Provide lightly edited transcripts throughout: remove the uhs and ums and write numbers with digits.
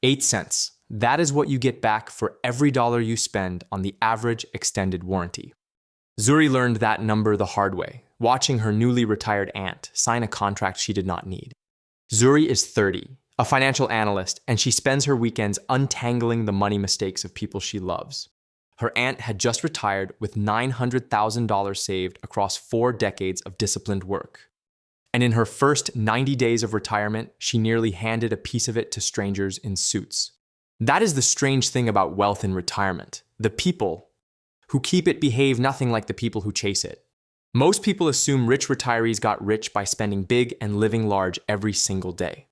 8 cents. That is what you get back for every dollar you spend on the average extended warranty. Zuri learned that number the hard way, watching her newly retired aunt sign a contract she did not need. Zuri is 30, a financial analyst, and she spends her weekends untangling the money mistakes of people she loves. Her aunt had just retired with $900,000 saved across 4 decades of disciplined work. And in her first 90 days of retirement, she nearly handed a piece of it to strangers in suits. That is the strange thing about wealth in retirement. The people who keep it behave nothing like the people who chase it. Most people assume rich retirees got rich by spending big and living large every single day.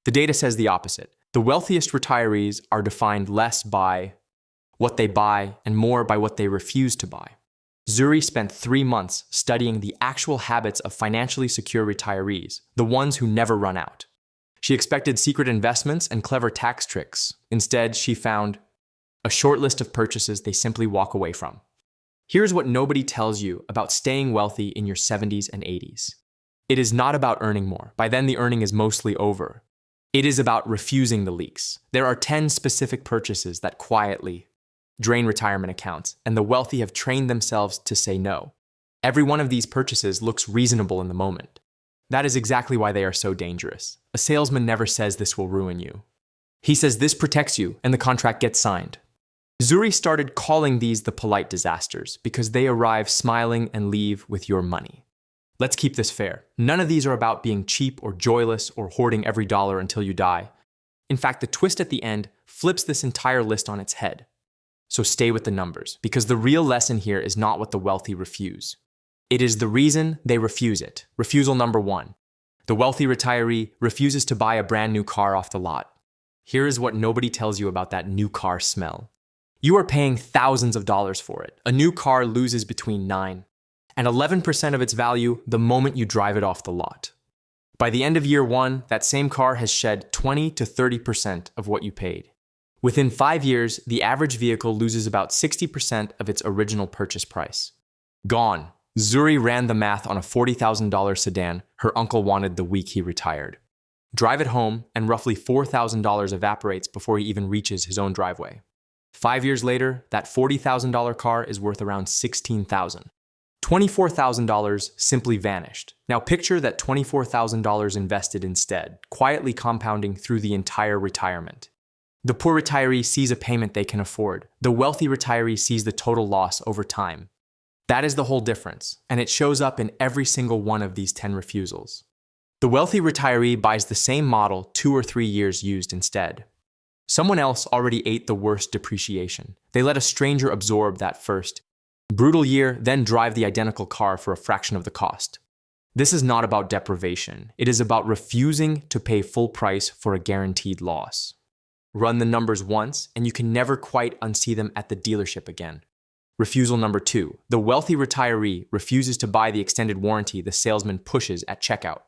The data says the opposite. The wealthiest retirees are defined less by what they buy and more by what they refuse to buy. Zuri spent 3 months studying the actual habits of financially secure retirees, the ones who never run out. She expected secret investments and clever tax tricks. Instead, she found a short list of purchases they simply walk away from. Here's what nobody tells you about staying wealthy in your 70s and 80s. It is not about earning more. By then, the earning is mostly over. It is about refusing the leaks. There are 10 specific purchases that quietly drain retirement accounts, and the wealthy have trained themselves to say no. Every one of these purchases looks reasonable in the moment. That is exactly why they are so dangerous. A salesman never says this will ruin you. He says this protects you, and the contract gets signed. Zuri started calling these the polite disasters because they arrive smiling and leave with your money. Let's keep this fair. None of these are about being cheap or joyless or hoarding every dollar until you die. In fact, the twist at the end flips this entire list on its head. So stay with the numbers, because the real lesson here is not what the wealthy refuse. It is the reason they refuse it. Refusal number 1. The wealthy retiree refuses to buy a brand new car off the lot. Here is what nobody tells you about that new car smell. You are paying thousands of dollars for it. A new car loses between 9 and 11% of its value the moment you drive it off the lot. By the end of year 1, that same car has shed 20 to 30% of what you paid. Within 5 years, the average vehicle loses about 60% of its original purchase price. Gone. Zuri ran the math on a $40,000 sedan her uncle wanted the week he retired. Drive it home, and roughly $4,000 evaporates before he even reaches his own driveway. 5 years later, that $40,000 car is worth around $16,000. $24,000 simply vanished. Now picture that $24,000 invested instead, quietly compounding through the entire retirement. The poor retiree sees a payment they can afford. The wealthy retiree sees the total loss over time. That is the whole difference, and it shows up in every single one of these 10 refusals. The wealthy retiree buys the same model 2 or 3 years used instead. Someone else already ate the worst depreciation. They let a stranger absorb that first brutal year, then drive the identical car for a fraction of the cost. This is not about deprivation. It is about refusing to pay full price for a guaranteed loss. Run the numbers once, and you can never quite unsee them at the dealership again. Refusal number 2. The wealthy retiree refuses to buy the extended warranty the salesman pushes at checkout.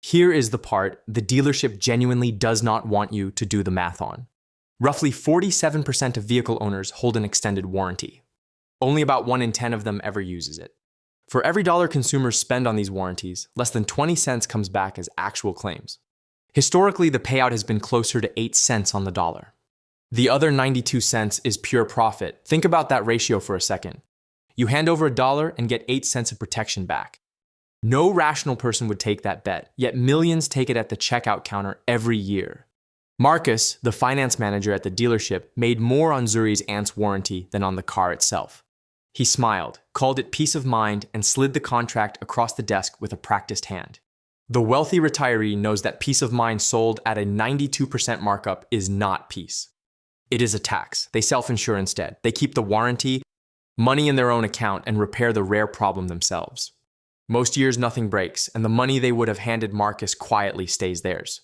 Here is the part the dealership genuinely does not want you to do the math on. Roughly 47% of vehicle owners hold an extended warranty. Only about 1 in 10 of them ever uses it. For every dollar consumers spend on these warranties, less than 20 cents comes back as actual claims. Historically, the payout has been closer to 8 cents on the dollar. The other 92 cents is pure profit. Think about that ratio for a second. You hand over $1 and get 8 cents of protection back. No rational person would take that bet, yet millions take it at the checkout counter every year. Marcus, the finance manager at the dealership, made more on Zuri's aunt's warranty than on the car itself. He smiled, called it peace of mind, and slid the contract across the desk with a practiced hand. The wealthy retiree knows that peace of mind sold at a 92% markup is not peace. It is a tax. They self-insure instead. They keep the warranty, money in their own account, and repair the rare problem themselves. Most years nothing breaks, and the money they would have handed Marcus quietly stays theirs.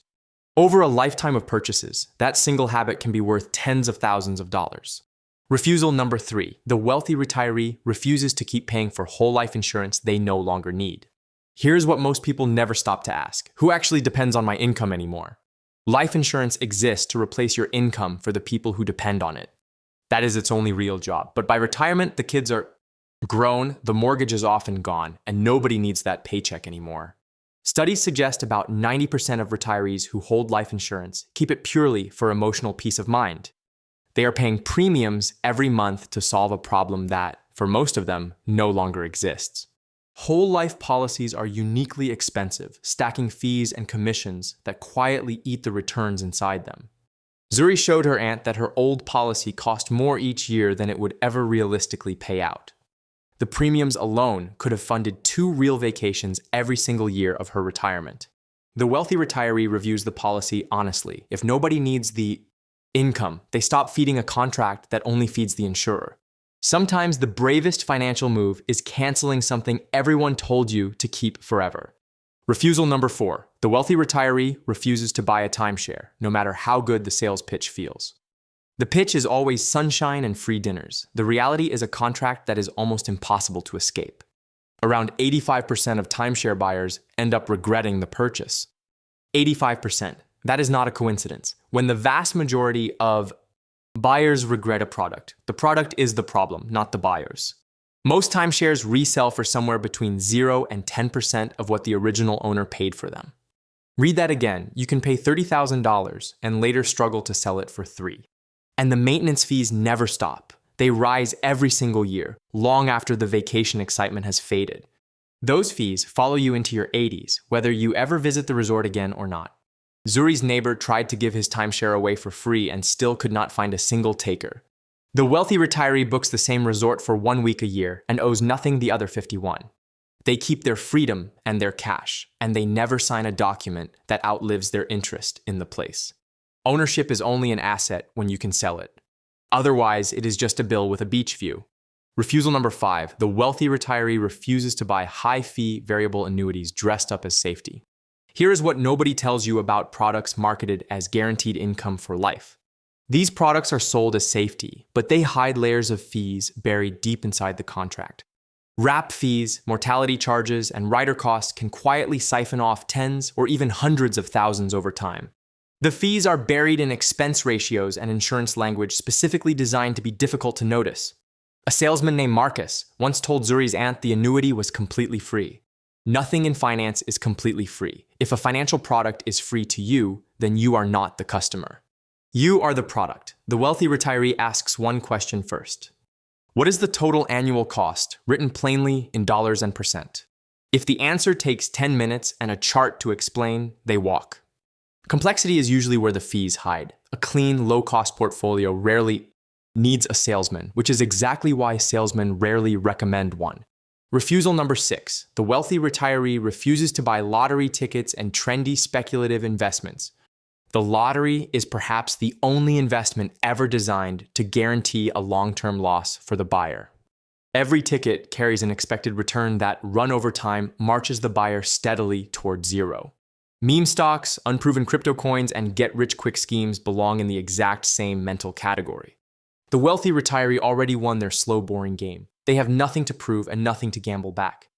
Over a lifetime of purchases, that single habit can be worth tens of thousands of dollars. Refusal number 3. The wealthy retiree refuses to keep paying for whole life insurance they no longer need. Here's what most people never stop to ask. Who actually depends on my income anymore? Life insurance exists to replace your income for the people who depend on it. That is its only real job. But by retirement, the kids are grown, the mortgage is often gone, and nobody needs that paycheck anymore. Studies suggest about 90% of retirees who hold life insurance keep it purely for emotional peace of mind. They are paying premiums every month to solve a problem that, for most of them, no longer exists. Whole life policies are uniquely expensive, stacking fees and commissions that quietly eat the returns inside them. Zuri showed her aunt that her old policy cost more each year than it would ever realistically pay out. The premiums alone could have funded 2 real vacations every single year of her retirement. The wealthy retiree reviews the policy honestly. If nobody needs the income, they stop feeding a contract that only feeds the insurer. Sometimes the bravest financial move is canceling something everyone told you to keep forever. Refusal number 4. The wealthy retiree refuses to buy a timeshare, no matter how good the sales pitch feels. The pitch is always sunshine and free dinners. The reality is a contract that is almost impossible to escape. Around 85% of timeshare buyers end up regretting the purchase. 85%. That is not a coincidence. When the vast majority of buyers regret a product, the product is the problem, not the buyers. Most timeshares resell for somewhere between 0 and 10% of what the original owner paid for them. Read that again. You can pay $30,000 and later struggle to sell it for $3,000. And the maintenance fees never stop. They rise every single year, long after the vacation excitement has faded. Those fees follow you into your 80s, whether you ever visit the resort again or not. Zuri's neighbor tried to give his timeshare away for free and still could not find a single taker. The wealthy retiree books the same resort for 1 week a year and owes nothing the other 51. They keep their freedom and their cash, and they never sign a document that outlives their interest in the place. Ownership is only an asset when you can sell it. Otherwise, it is just a bill with a beach view. Refusal number 5. The wealthy retiree refuses to buy high-fee variable annuities dressed up as safety. Here is what nobody tells you about products marketed as guaranteed income for life. These products are sold as safety, but they hide layers of fees buried deep inside the contract. Wrap fees, mortality charges, and rider costs can quietly siphon off tens or even hundreds of thousands over time. The fees are buried in expense ratios and insurance language specifically designed to be difficult to notice. A salesman named Marcus once told Zuri's aunt the annuity was completely free. Nothing in finance is completely free. If a financial product is free to you, then you are not the customer. You are the product. The wealthy retiree asks one question first. What is the total annual cost, written plainly in dollars and percent? If the answer takes 10 minutes and a chart to explain, they walk. Complexity is usually where the fees hide. A clean, low-cost portfolio rarely needs a salesman, which is exactly why salesmen rarely recommend one. Refusal number 6. The wealthy retiree refuses to buy lottery tickets and trendy speculative investments. The lottery is perhaps the only investment ever designed to guarantee a long-term loss for the buyer. Every ticket carries an expected return that, run over time, marches the buyer steadily toward zero. Meme stocks, unproven crypto coins, and get-rich-quick schemes belong in the exact same mental category. The wealthy retiree already won their slow, boring game. They have nothing to prove and nothing to gamble back.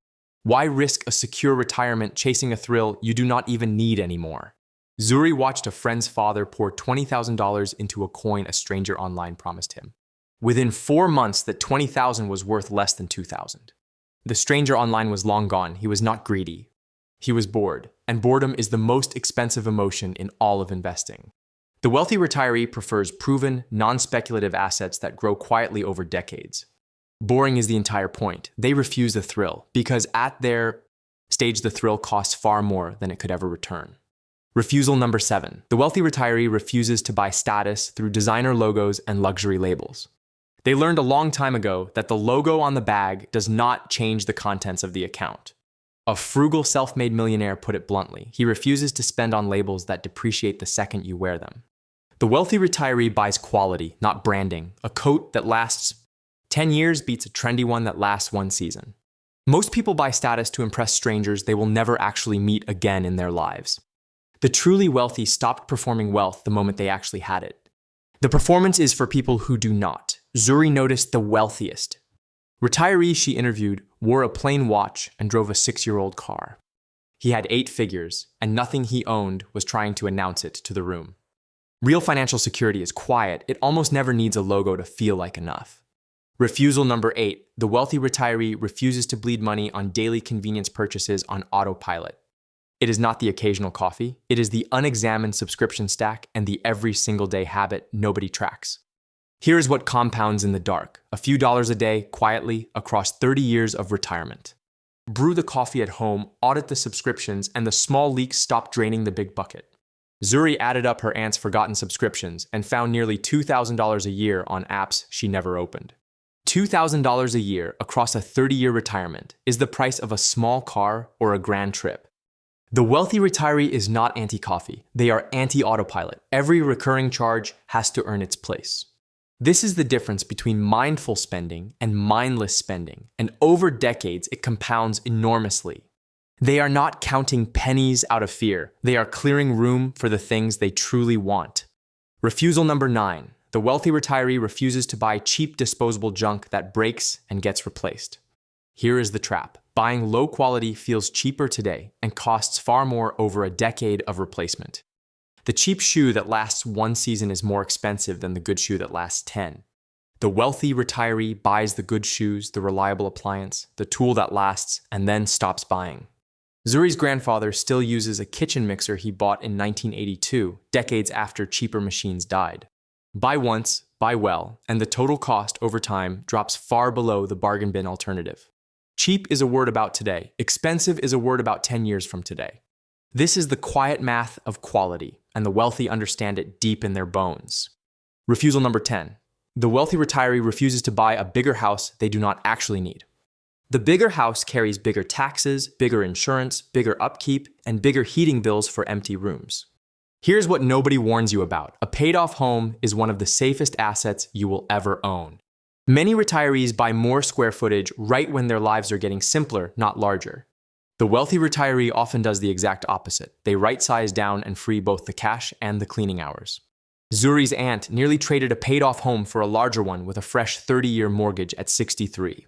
Why risk a secure retirement chasing a thrill you do not even need anymore? Zuri watched a friend's father pour $20,000 into a coin a stranger online promised him. Within 4 months, that $20,000 was worth less than $2,000. The stranger online was long gone. He was not greedy. He was bored, and boredom is the most expensive emotion in all of investing. The wealthy retiree prefers proven, non-speculative assets that grow quietly over decades. Boring is the entire point. They refuse the thrill, because at their stage the thrill costs far more than it could ever return. Refusal number 7. The wealthy retiree refuses to buy status through designer logos and luxury labels. They learned a long time ago that the logo on the bag does not change the contents of the account. A frugal self-made millionaire put it bluntly. He refuses to spend on labels that depreciate the second you wear them. The wealthy retiree buys quality, not branding. A coat that lasts 10 years beats a trendy one that lasts 1 season. Most people buy status to impress strangers they will never actually meet again in their lives. The truly wealthy stopped performing wealth the moment they actually had it. The performance is for people who do not. Zuri noticed the wealthiest retirees she interviewed wore a plain watch and drove a 6-year-old car. He had 8 figures, and nothing he owned was trying to announce it to the room. Real financial security is quiet. It almost never needs a logo to feel like enough. Refusal number 8. The wealthy retiree refuses to bleed money on daily convenience purchases on autopilot. It is not the occasional coffee. It is the unexamined subscription stack and the every single day habit nobody tracks. Here is what compounds in the dark, a few dollars a day, quietly, across 30 years of retirement. Brew the coffee at home, audit the subscriptions, and the small leaks stop draining the big bucket. Zuri added up her aunt's forgotten subscriptions and found nearly $2,000 a year on apps she never opened. $2,000 a year across a 30-year retirement is the price of a small car or a grand trip. The wealthy retiree is not anti-coffee. They are anti-autopilot. Every recurring charge has to earn its place. This is the difference between mindful spending and mindless spending, and over decades it compounds enormously. They are not counting pennies out of fear. They are clearing room for the things they truly want. Refusal number 9. The wealthy retiree refuses to buy cheap disposable junk that breaks and gets replaced. Here is the trap. Buying low quality feels cheaper today and costs far more over a decade of replacement. The cheap shoe that lasts one season is more expensive than the good shoe that lasts 10. The wealthy retiree buys the good shoes, the reliable appliance, the tool that lasts, and then stops buying. Zuri's grandfather still uses a kitchen mixer he bought in 1982, decades after cheaper machines died. Buy once, buy well, and the total cost over time drops far below the bargain bin alternative. Cheap is a word about today. Expensive is a word about 10 years from today. This is the quiet math of quality, and the wealthy understand it deep in their bones. Refusal number 10. The wealthy retiree refuses to buy a bigger house they do not actually need. The bigger house carries bigger taxes, bigger insurance, bigger upkeep, and bigger heating bills for empty rooms. Here's what nobody warns you about. A paid-off home is one of the safest assets you will ever own. Many retirees buy more square footage right when their lives are getting simpler, not larger. The wealthy retiree often does the exact opposite. They right-size down and free both the cash and the cleaning hours. Zuri's aunt nearly traded a paid-off home for a larger one with a fresh 30-year mortgage at 63.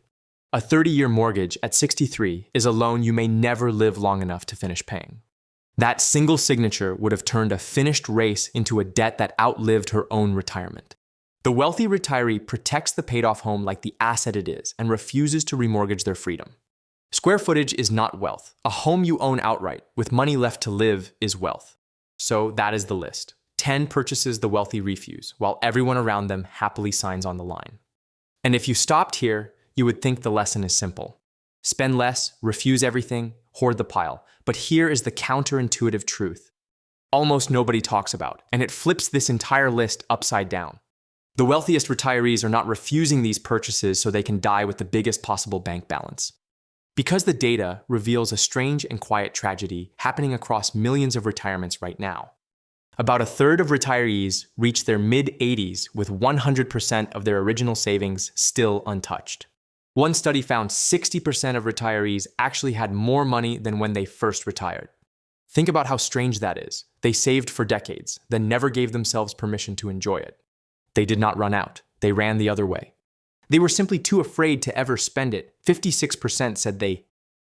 A 30-year mortgage at 63 is a loan you may never live long enough to finish paying. That single signature would have turned a finished race into a debt that outlived her own retirement. The wealthy retiree protects the paid-off home like the asset it is and refuses to remortgage their freedom. Square footage is not wealth. A home you own outright, with money left to live, is wealth. So that is the list. 10 purchases the wealthy refuse, while everyone around them happily signs on the line. And if you stopped here, you would think the lesson is simple. Spend less, refuse everything, hoard the pile. But here is the counterintuitive truth. Almost nobody talks about, and it flips this entire list upside down. The wealthiest retirees are not refusing these purchases so they can die with the biggest possible bank balance. Because the data reveals a strange and quiet tragedy happening across millions of retirements right now. About a third of retirees reach their mid-80s with 100% of their original savings still untouched. One study found 60% of retirees actually had more money than when they first retired. Think about how strange that is. They saved for decades, then never gave themselves permission to enjoy it. They did not run out. They ran the other way. They were simply too afraid to ever spend it. 56% said they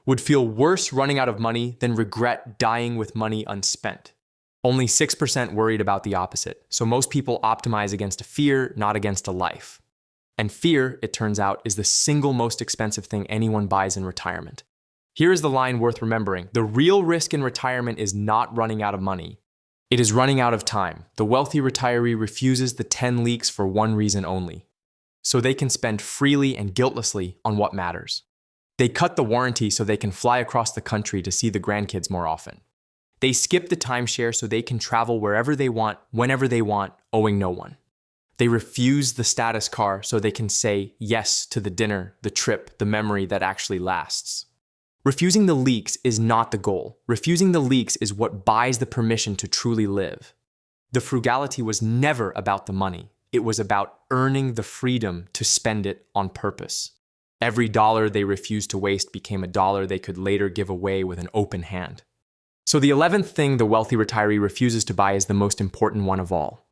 would feel worse running out of money than regret dying with money unspent. Only 6% worried about the opposite, so most people optimize against a fear, not against a life. And fear, it turns out, is the single most expensive thing anyone buys in retirement. Here is the line worth remembering. The real risk in retirement is not running out of money. It is running out of time. The wealthy retiree refuses the 10 leaks for one reason only. So they can spend freely and guiltlessly on what matters. They cut the warranty so they can fly across the country to see the grandkids more often. They skip the timeshare so they can travel wherever they want, whenever they want, owing no one. They refuse the status car so they can say yes to the dinner, the trip, the memory that actually lasts. Refusing the leaks is not the goal. Refusing the leaks is what buys the permission to truly live. The frugality was never about the money. It was about earning the freedom to spend it on purpose. Every dollar they refused to waste became a dollar they could later give away with an open hand. So the 11th thing the wealthy retiree refuses to buy is the most important one of all.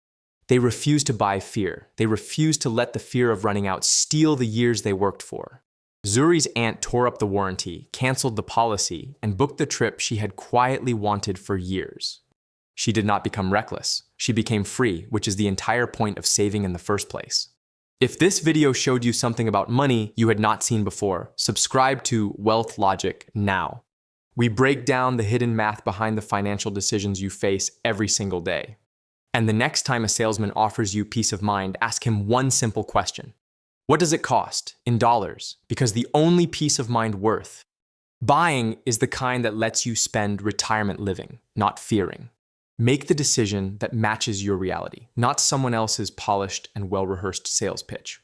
They refuse to buy fear. They refuse to let the fear of running out steal the years they worked for. Zuri's aunt tore up the warranty, canceled the policy, and booked the trip she had quietly wanted for years. She did not become reckless. She became free, which is the entire point of saving in the first place. If this video showed you something about money you had not seen before, subscribe to Wealth Logic now. We break down the hidden math behind the financial decisions you face every single day. And the next time a salesman offers you peace of mind, ask him one simple question. What does it cost in dollars? Because the only peace of mind worth buying is the kind that lets you spend retirement living, not fearing. Make the decision that matches your reality, not someone else's polished and well-rehearsed sales pitch.